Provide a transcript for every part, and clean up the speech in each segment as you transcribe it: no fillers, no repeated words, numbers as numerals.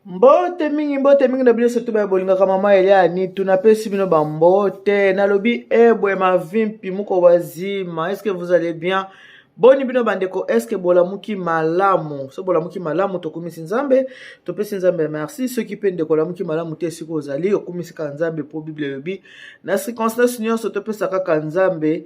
Mbote mingi na bino soto ba bolinga kama mama Elia ni tunapesi bino ba mbote nalobi ebwe mavimpi muko wazima. Est-ce que vous allez bien? Boni bino bandeko, est-ce que bolamuki malamu? So bolamuki malamu tokumisi nzambe, topesi nzambe merci. Ceux qui pende bolamuki malamu te siko ozali okumisi ka nzambe po Bible lobi. Na circonstance nyonso topesa kaka nzambe.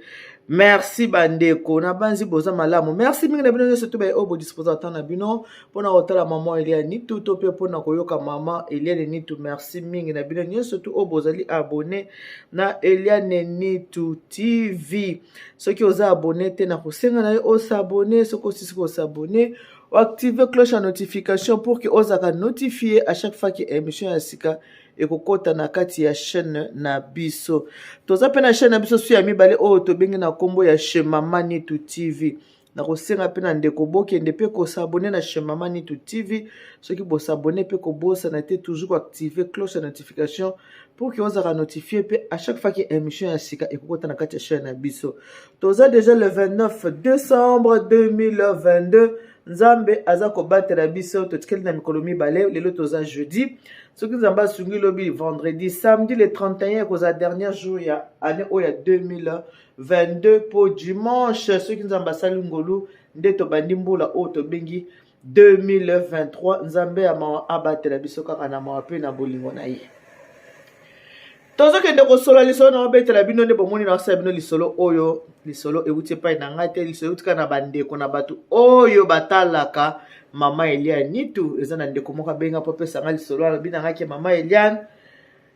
Merci bandeko na banzi boza malamu. Merci mingi na bino nyonso to ba obo disposer ata na bino pona otala mama Elia ni tout to pe pona koyoka mama Elia ni tout. Merci mingi na bino nyonso to obo zali abonné na Elia ni tout TV. Ceux qui osa abonné te na kosenga na o s'abonner, ceux qui aussi s'abonner, ou activer cloche à notification pour que osaka notifier à chaque fois que émission ya sika ekokota na kati ya chaîne na biso. Toza pe na chaîne na biso su ya mibale o to bengi na kombo ya chez Mama Nitu TV. Na kosenga pe na ndeko bokende pe ko s'abonner na chez Mama Nitu TV. Ceux qui bo s'abonner pe ko bosa na te toujours activer cloche à notification pour que osaka notifier pe à chaque fois que émission ya sika ekokota na kati ya chaîne na biso. Toza déjà le 29 décembre 2022. Nzambe aza ko batela biso totikeli na mikolo mibale lelo toza jeudi. Ce qui nzamba sungi lobi vendredi, samedi le 31 koza dernier jour ya année oya 2022 pour dimanche. Ce qui nzamba sali ngolu nde to bandi mbula o to bengi 2023 nzambe ama abatela biso kaka na mawape na bolingo na ye. Tozo kende ko solo lisolo na obetela bino ne bomoni na sa bino lisolo oyo lisolo euti pa na ngate lisolo utika na bandeko na batu oyo batalaka mama Elia nitu eza na ndeko moka benga po pesa nga lisolo ala bina ngake mama Elia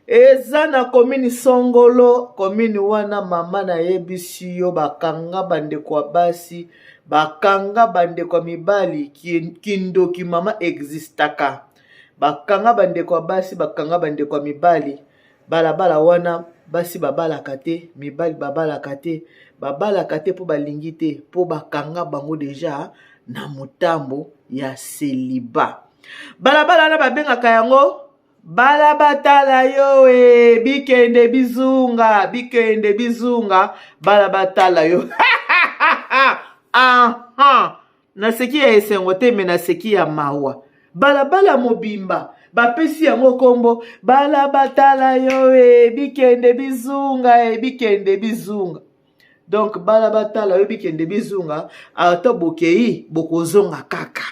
eza na komini Songolo komini wana mama na yebisi yo bakanga bandeko basi bakanga bandeko mibali kindoki mama existaka bakanga bandeko basi bakanga bandeko mibali balabala wana basi babalaka te mibali babalaka te po balingi te po bakanga bango deja na mutambo ya seliba. Balabala na babengaka yango balabatala yo bikende bizunga balabatala yo aha naseki ya esengo te me naseki ya mawa balabala mobimba bapesi yango kombo balabatala yo bikende bizunga donc balabatala yo bikende bizunga ato bokei bokozonga kaka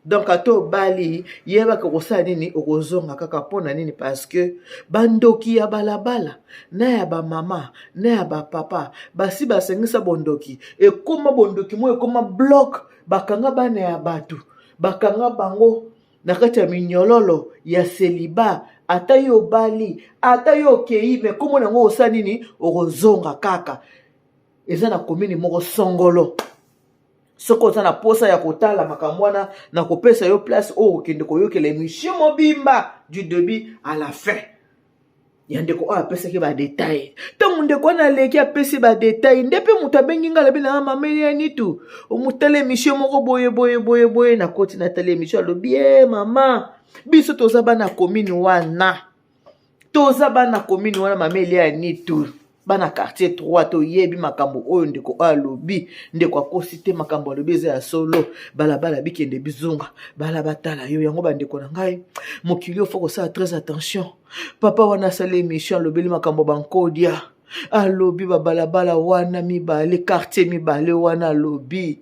donc ato bali yeba kokosala nini okozonga kaka pona nini parce que bandoki ya balabala na ya ba mama na ya ba papa basi basengisa bondoki ekoma bondoki mo ekoma block bakanga bana ya batu bakanga bango na kati ya minyololo ya seliba ata yo bali ata yo kei me komo nango osala nini okozonga kaka eza na komini moko Songolo soko oza na posa ya kotala makambo wana na kopesa yo place oyo okende koyokela émission mobimba du début à la fin ya ndeko oyo apesaki badetail ntango ndeko wana aleki apesi badetail nde mpe moto abengi nga alobi na mama Elia nitu omutala émission moko boye na koti na tala émission alobi mama biso toza bana komini wana mama Elia nitu bana quartier 3 to yebi makambo oyo ndeko alobi ndeko akosi te makambo alobi eza ya solo balabala bikende bizunga balabatala yo yango bandeko na ngai mokili ofo kosala très attention papa wana asala émission alobeli makambo bankodia alobi babalabala wana mibale quartier mibale wana alobi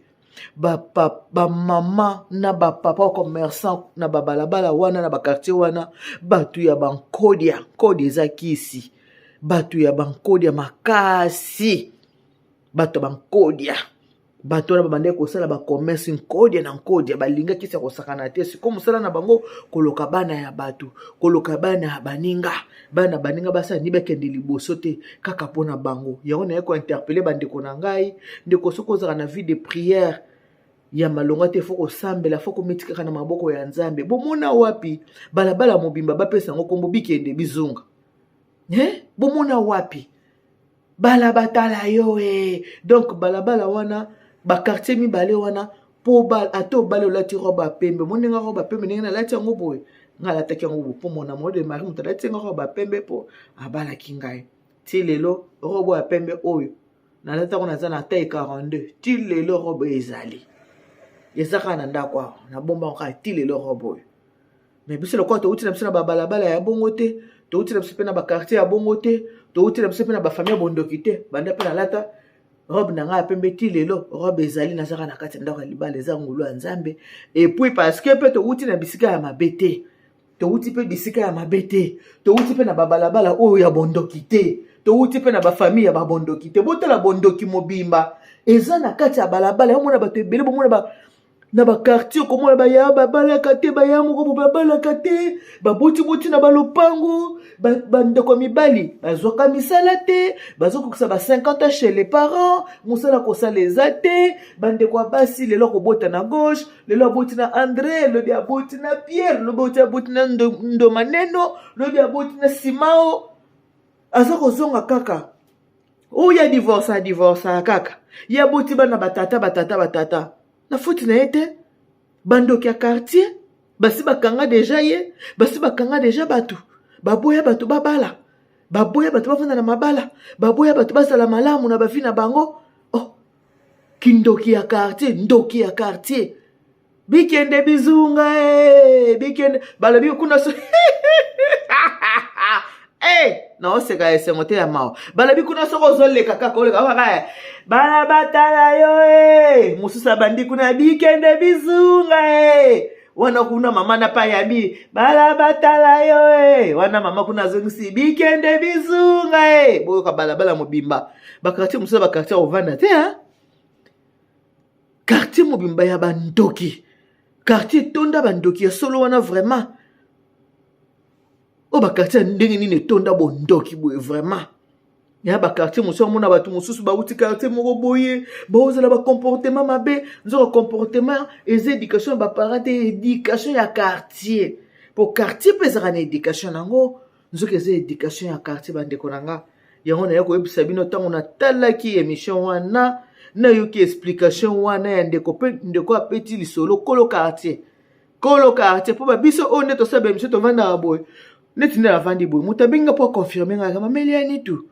ba mama na ba papa commerçant na babalabala wana na ba quartier wana batu ya bankodia kodi eza kisi batu ya bankodia makasi batu bankodia bato na babande kosala ba commerce nkodia na nkodia balinga kisa kosakana te siko musala na bango koloka bana ya batu koloka bana ya baninga basa ni bekende liboso te kaka pona bango yango na yeko interpeller bandeko na ngai ndeko soko zaka na vie de prière ya malonga te foko sambela foko mitika na maboko ya nzambe bomona wapi balabala mobimba bapesa ngo kombo bikende bizunga bomona wapi balabatala yo donc balabala wana ba quartier mibale wana po bal ato bale olati roba pembe moninga roba pembe ninga lati yango boye ngala taki yango po mona mode mari mutalati yango roba pembe po abala kingai ti lelo robo ya pembe oyo na lata ko na za na taille 42 ti lelo robo ezali ezaka na ndako na bomba ka ti lelo robo mais biso le quoi touti na biso na balabala ya bongo te touti na biso pe na quartier ya bongo te touti na biso pe na famille bondoki te banda pe na lata robe na nga pembe ti lelo robe ezali na zaka na kati ndako ya libala eza ngulu ya nzambe et puis parce que pe touti na bisika ya mabete touti pe bisika ya mabete touti pe na balabala oyo ya bondoki te touti pe na famille ya bondoki te botala bondoki mobimba eza na kati ya balabala yo mona bato ebele bomona na quartier komona baya babalaka te baya moko babalaka te baboti na balopango bandeko mibali bazwaka misala te bazokokisa 50 ans chez les parents mosala kosala eza te bandeko ya basi lelo kobota na gauche lelo aboti na André lobi aboti na Pierre lobi aboti na Ndomaneno lobi aboti na Simao aza kozonga kaka oyo ya divorce kaka ya boti bana batata na futi na ete bandoki ya quartier basi bakanga deja ye basi bakanga deja batu baboya batu babala baboya batu bafanda na mabala baboya batu basala malamu na bafi na bango oh kindoki ya quartier ndoki ya quartier bikende bizunga bikende balobi kuna so na oseka esengo te ya mawa balabi kuna soko ozoleka kaka oleka kaka bana batala yo mosusu bandi kuna bikende bizunga wana kuna mama na pa yabi bala batala yo wana mama kuna zongisi bikende bizunga boyoka balabala mobimba bakartier mosusu bakartier ovanda te quartier mobimba ya bandoki quartier tonda bandoki ya solo wana vraiment o quartier ndenge nini tonda bondoki boye vraiment ya quartier mosusu mona batu mosusu bauti quartier moko boye bozala ba comportement mabe nzo comportement et éducation ba parents éducation ya quartier pour quartier pesa na éducation nango nzo ke éducation ya quartier bandeko nanga yango na yako ebisa bino tango na talaki émission wana na yoki explication wana ya ndeko apeti lisolo kolo quartier po ba biso on neto sabe émission to vanda boye neti na vandi boye mutabenga po confirmer nga mameli yani tu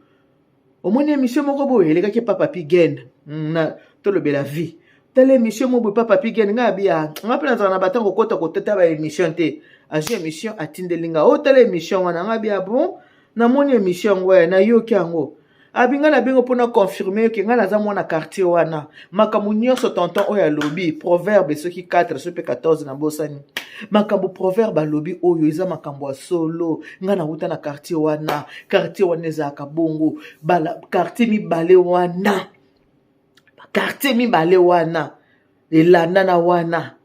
omoni émission moko boye elekaki papa Pigen na tolobela vie tele émission moko boye papa Pigen nga bia nga pena na batango kota kotata ba émission te aje émission atindelinga o tele émission wana nga bia bon na moni émission ngwe na yoki yango abinga na bingo pona confirmer que nga naza mwana quartier wana makambo nyonso tonton oyo alobi proverbe soki 4 soki 14 na bosani makambo proverbe alobi oyo eza makambo ya solo nga na uta na quartier wana ezaka bongo bala quartier mibale wana elanda na wana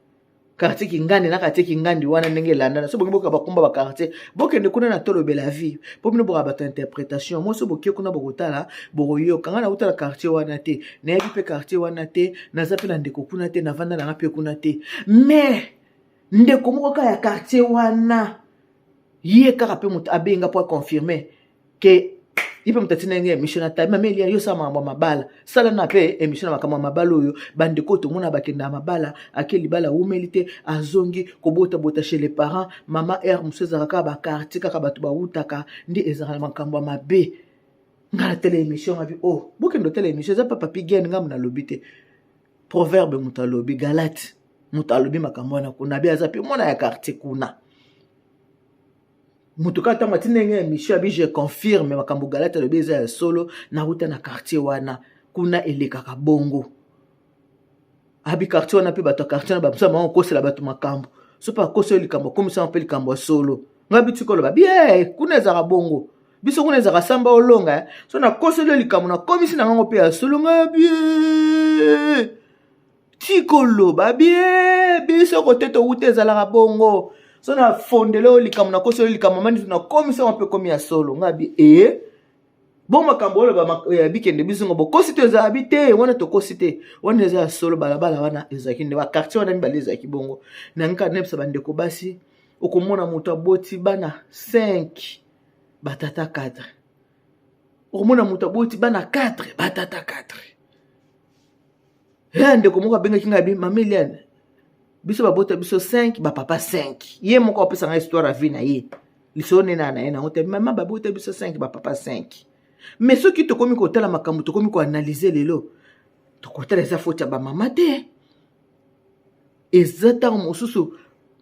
quartier kingandi na quartier kingandi wana ndenge elanda so bongo boka bakomba ba quartier bokende kuna na tolobela vie po bino boka bato interprétation mo so bokie kuna bokotala boyo kanga na uta na quartier wana te na yebi pe quartier wana te na zapi na ndeko kuna te na vanda na ngape kuna te mais ndeko moko ka ya quartier wana ye kaka pe mutu abenga po confirmer que ipe mutatina nge émission na tabi mameli yo sa mambo mabala sala na pe émission na makambo mabala oyo bandeko to mona bakenda mabala akeli bala humilité azongi kobota bota chez les parents mama museza kaka ba quartier kaka batu ba utaka ndi ezaka makambo mabe ngala tele émission abi oh bokendo tele émission za papa Pigen ngam na lobité proverbe mutalobi galate mutalobi makambo na kuna bia za pe mona ya quartier kuna mutuka tanga tinenge émission abi je confirme makambo galate lobi za ya solo na uta na quartier wana kuna elekaka bongo abi quartier wana pe bato quartier na babsa ma okosela bato makambo so pa kosela likambo komisa pe likambo solo ngabi tikolo ba bien kuna ezaka bongo biso kuna ezaka samba olonga so na kosela likambo na komisi na ngango pe ya solo ngabi tikolo ba bien biso koteto ute ezalaka bongo so na fondelo likambo na koselo likambo mani na komisa on peut komi ya solo ngabi bon makambo lo ya bikende bisungo bo kosito eza habité wana to kosite wana eza solo balabala wana ezaki ne ba quartier wana mibale ezaki bongo na nka nepsa bandeko basi okomona moto aboti bana 5 batata 4 okomona moto aboti bana 4 batata 4 ndeko moko benga kinga bi mameliane biso babota biso 5 ba papa 5 ye moko opesa nga histoire vie na ye lisone na na ngote mama babota biso 5 ba papa 5 mais ceux qui te komi ko tala makambo to komi ko analyser lelo to ko tala eza faute ba mama te ezata mosusu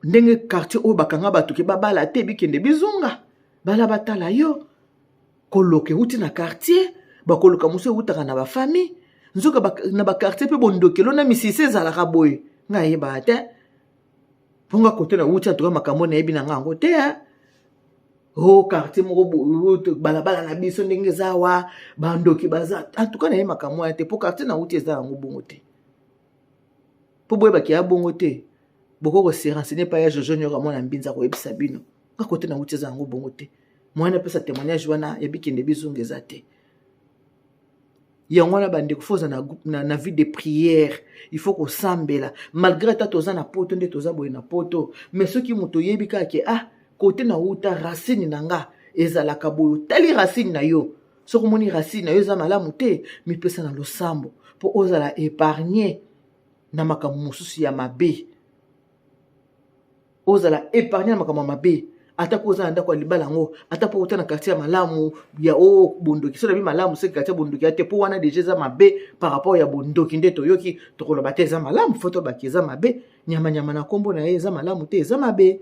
ndenge quartier oyo bakanga bato ke babala te bikende bizunga bala batala yo koloke uti na quartier bakoloka muso utaka na ba famille nzoka na ba quartier pe bondokelo na misise ezalaka boye nga yeba te ponga kote na uti atoka makambo na yebi na ngango te quartier moko balabala na biso ndenge zawa bandoki baza en tout cas na ye makambo ya te po quartier na uti eza yango bongo te po boye bakia bongo te boko ko se renseigner pa ya Jojo nyoka mona mbinza ko yebisa bino nga kote na uti eza yango bongo te mwana pesa témoignage wana yebikende bizunga eza te yango na bande kofoza na vie de prière il faut ko sambela malgré ta toza na poto nde toza boye na poto mais soki moto yebi ka ke côté na uta racine nanga ezalaka boyo tali racine na yo soko moni racine na yo za malamu te mi pesa na losambo po ozala épargner na makambo mosusu ya mabe ozala épargner na makambo mabe ata ko ozala ndako libala ngo ata po utana quartier malamu ya bondoki so na bi malamu se quartier bondoki ate po wana déjà za mabe par rapport ya bondoki nde toyoki tokoloba te za malamu foto bakiza mabe nyama na kombo na ye za malamu te za mabe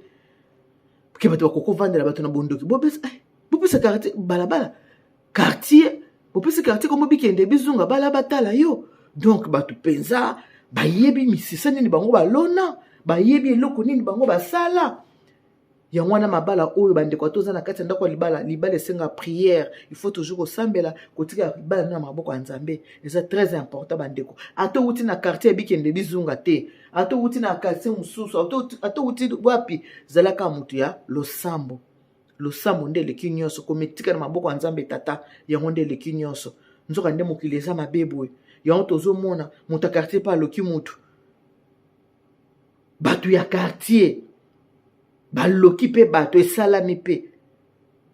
ke bato bakoko vandela bato na bondoki bopesa quartier balabala quartier bopesa quartier komo bikende bizunga bala batala yo donc bato penza bayebi misisa nini bango balona bayebi eloko nini bango basala yango wana mabala oyo bandeko toza na kati ndako libala esenga prière il faut toujours kosambela kotika libala na maboko ya Nzambe eza très important bandeko ato uti na quartier bikende bizunga te ato uti na quartier mususu ato uti wapi zalaka mutu ya losambo nde leki nyonso kometika na maboko ya Nzambe tata yango nde leki nyonso nzoka nde mokili eza mabebwe yango tozomona mutu ya quartier pa loki mutu bato ya quartier baloki pe bato esalami pe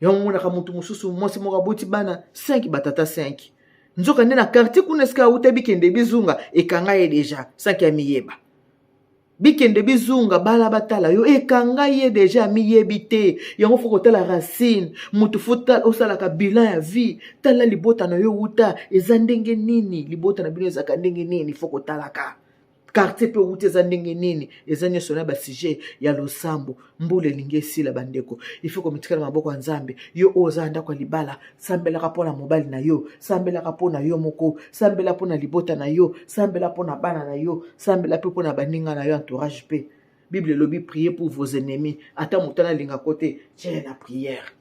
yango monaka mutu mususu mwasi moko aboti bana 5 batata 5 nzoka nde na quartier kuna eska uta bikende bizunga ekanga ye deja 5 ya miyeba bikende bizunga bala batala yo ekanga ye deja miyebi te yango foko tala racine mutu fota osalaka bilan ya vie tala libota na yo uta eza ndenge nini libota na bino ezaka ndenge nini foko talaka quartier pe uti eza ndenge nini eza nyonso na sujet ya losambo mbule elingi esila bandeko il faut komitika na maboko ya Nzambe yo oza ndako libala sambelaka mpona mobali na yo sambelaka mpona yo moko sambela mpona libota na yo sambela mpona bana na yo sambela pe mpona baninga na yo entourage pe Bible lobi priez pour vos ennemis ata mutana linga kote tiens na prière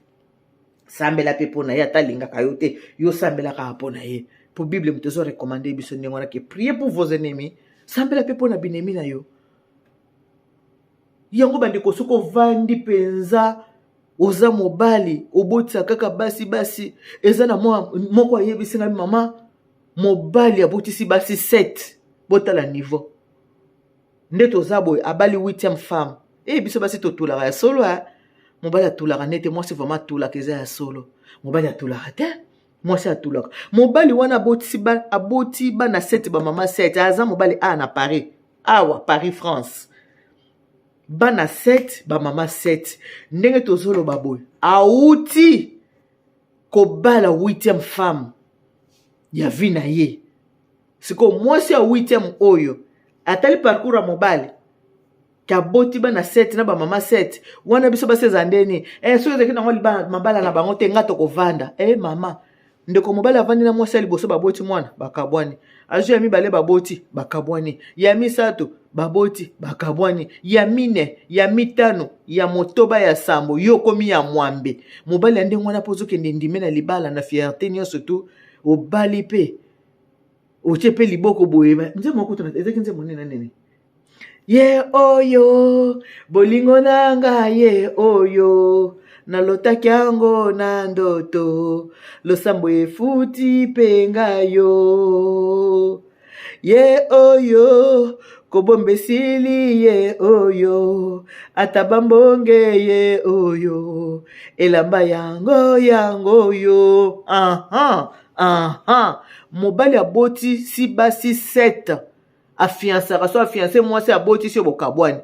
sambela pe mpona ye ata lingaka yo te yo sambelaka mpona ye pour Bible mutezo recommander biso ndenge wana ke priez pour vos ennemis sambela pe mpona binemi na yo yango bandeko soko vandi penza oza mobali obotisa kaka basi eza na moko ayebisinga mama mobali abotisi basi 7 botala niveau nde toza boye abali 8e femme biso basi totulaka ya solo mobali atulaka nete mwasi vraiment atulaka eza ya solo mobali atulaka te mwasi atulaka mobali wana aboti bana 7 bamama 7 aza mobali na Paris awa Paris France bana 7 bamama 7 ndenge tozoloba boye auti kobala 8e femme ya vie na ye siko mwasi ya 8e oyo atali parcours ya mobali kaboti bana 7 na bamama 7 wana biso baseza ndeni so ezeki nango mabala na bango te nga tokovanda mama ndeko mobali avandi na mwasi ya liboso baboti mwana bakabwani azo ya mibale baboti bakabwani ya misato baboti bakabwani ya mine ya mitano ya motoba ya sambo yo komi ya mwambe mobali ande ngwana pozo kende ndime na libala na fierté nyonso tu obali pe oche pe liboko boye nze moko tona ezeki nze monene nene ye oyo bolingo nanga ye oyo nalotaki yango na ndoto losambo efuti penga yo ye oyo kobombesili ye oyo atabambonge ye oyo elamba yango yo mobali aboti si basi 7 afiansaka so afianse mwasi aboti si bokabwani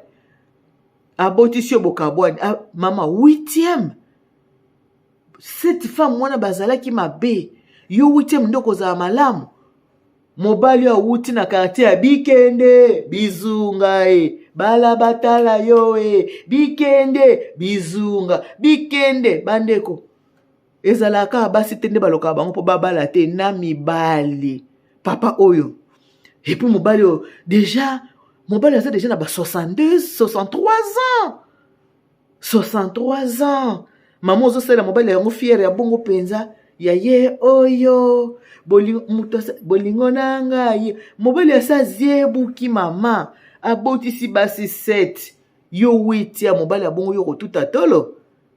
mama 8e cette femme mwana bazalaki mabe yo 8e ndoko za malamu mobali auti na quartier ya bikende bizunga bala batala yo bikende bizunga bikende bandeko ezalaka basi tende baloka bango po babala te na mibali papa oyo et puis mobali oyo déjà mobali aza déjà na ba 62 63 ans 63 ans mama ozosala mobali yango fiere ya bongo penza ya ye oyo bolingo na ngai mobali asa ziebuki mama abotisi basi 7 yo 8 ya mobali ya bongo yo kotuta tolo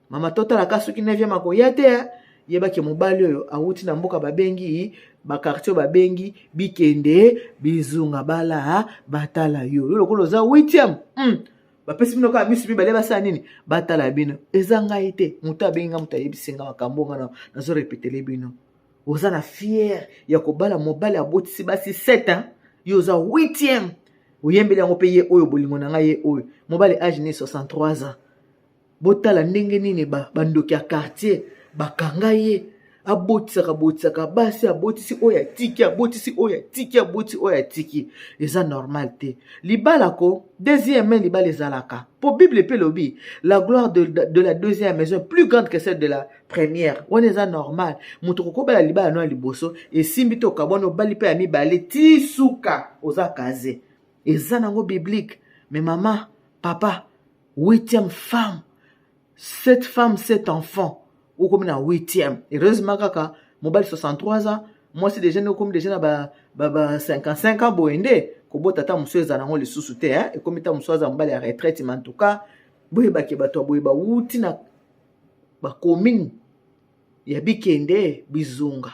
mama totalaka soki 9e akoya te yebaki mobali oyo awuti na mboka babengi bakartier babengi bikende bizunga bala batala yo lokolo za 8e bapesi bino kaka misu mibale basala nini batala bino eza ngai te moto abengi nga moto ayebisinga makambo nga nazorepetele bino oza na fiere ya kobala mobali abotisi basi 7 yo oza 8e oyembeli yango mpe ye oyo bolingo na ngai ye oyo mobali age ni 63 ans botala ndenge nini bandoki ya quartier bakanga ye abotisaka basi abotisi oyo atiki abotisi oyo atiki abotisi oyo atiki eza normal te libala ko deuxième libala ezalaka po bible pe lobi la gloire de la deuxième maison est plus grande que celle de la première wana eza normal moto kokobala libala no ya liboso esimbi to kabwana obali mpe ya mibale ti suka oza kaze eza nango biblique mais maman papa 8e femme 7 femmes 7 enfants ou comme na 8e heureusement kaka mobile 63 ans moi c'est déjà comme déjà na ba 55 ans boende kobota ta muso ezana ngo lisusu te et comme ta muso za mobile ya retraite mais en tout cas boye ba ke bato boye ba wuti na ba commune ya bikende bizunga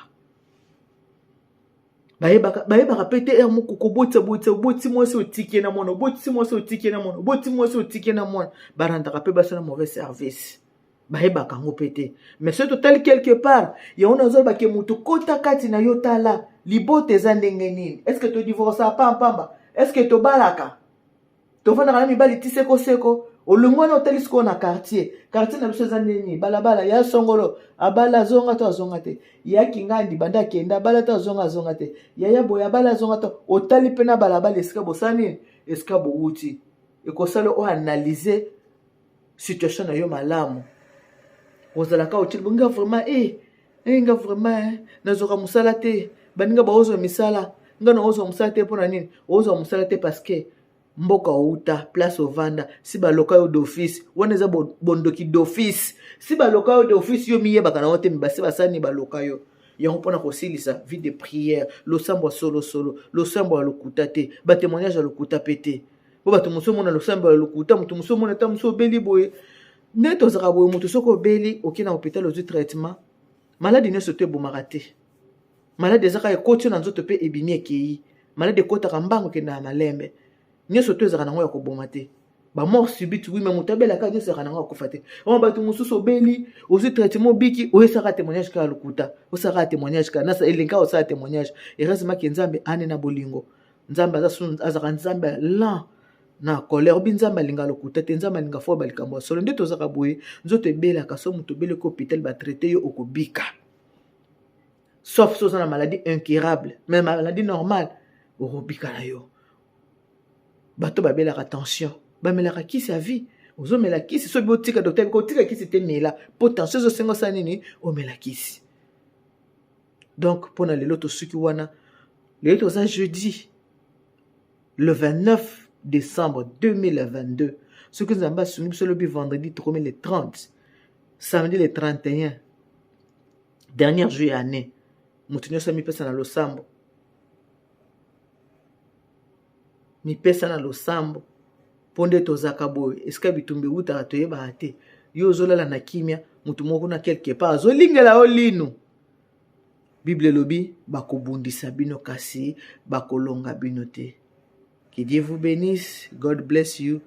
baye baka pete moko kobotsa botsi moi se otiki na mono botsi moi se otiki na mono botsi moi se otiki na mono baranda ka pe basana mauvais service baye baka ngo pete mais ce total quelque part ya on azo ba ke mutu kota kati na yotala libote za ndenge nini est-ce que to divorce pamba est-ce que to balaka to fana kana mibali tiseko seko olungwana otalisko na quartier na biso za nini balabala ya songolo abala zonga to zonga te ya kingandi banda kenda bala to zonga te ya boya bala zonga to otali pena balabala eska bosani eska bouti ekosala o analyser situation na yo malamu ozalaka otili bonga vraiment nga vraiment nazoka musala te baninga baozo misala nga na ozo musala te pona nini ozo musala te parce que mboka outa place ovanda si baloka yo d'office wana eza bondoki d'office si baloka yo d'office yo miyebaka na wote mibasi basani baloka yo yango mpona kosilisa vie de prière losambo solo losambo ya lokuta te batémoignage ya lokuta pe te po bato mosu omona losambo ya lokuta moto mosu omona ta mosu obeli boye nde tozaka boye moto soki obeli oke na hôpital ozwi traitement maladi nyonso to ebomaka te maladi ezaka ekoti na nzoto mpe ebimi ekei maladi ekotaka mbango ekenda na malembe nyonso to ezaka nango ya koboma te bamort subite oui mais moto abelaka nyonso ezaka nango ya kofa te omo bato mosusu obeli ozwi traitement obiki oyesaka témoignage kaka lokuta osaka témoignage kaka nasa elenka osala témoignage heureusement ke nzambe ane na bolingo nzambe azaka nzambe lent na colère obi nzambe alinga lokuta te nzambe alinga fo balikambo ya solo nde tozaka boye nzoto ebelaka so moto obeli ko hôpital batraite yo okobika sauf so oza na maladie incurable mais maladie normale okobika na yo bato babelaka tension bamelaka kisi ya vie ozomela kisi soki botika docteur kotika kisi te mela po tension ezosenga osala nini omela kisi donc mpona lelo tosuki wana lelo toza jeudi le 29 décembre 2022 soki nzambe asungi biso lobi vendredi tokomi le 30 samedi le 31 dernier jour ya année moto nyonso mipesa na losambo mipesa na losambo mpo nde tozaka boye esika bitumba eutaka toyebaka te yo ozolala na kimia motu moko na quelque part azolingela yo lino bible elobi bakobundisa bino kasi bakolonga bino te. Que Dieu vous bénisse, God bless you.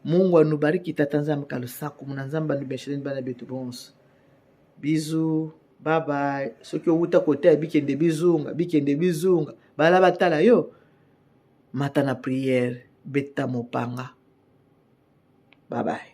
Mungu anubariki tata nzambe kalusaku muna nzamba nubesheni bana betu bonso. Bisous, bye bye. Soki outa kote ya bikende bizunga bala batala yo mata na prière beta mopanga. Bye bye.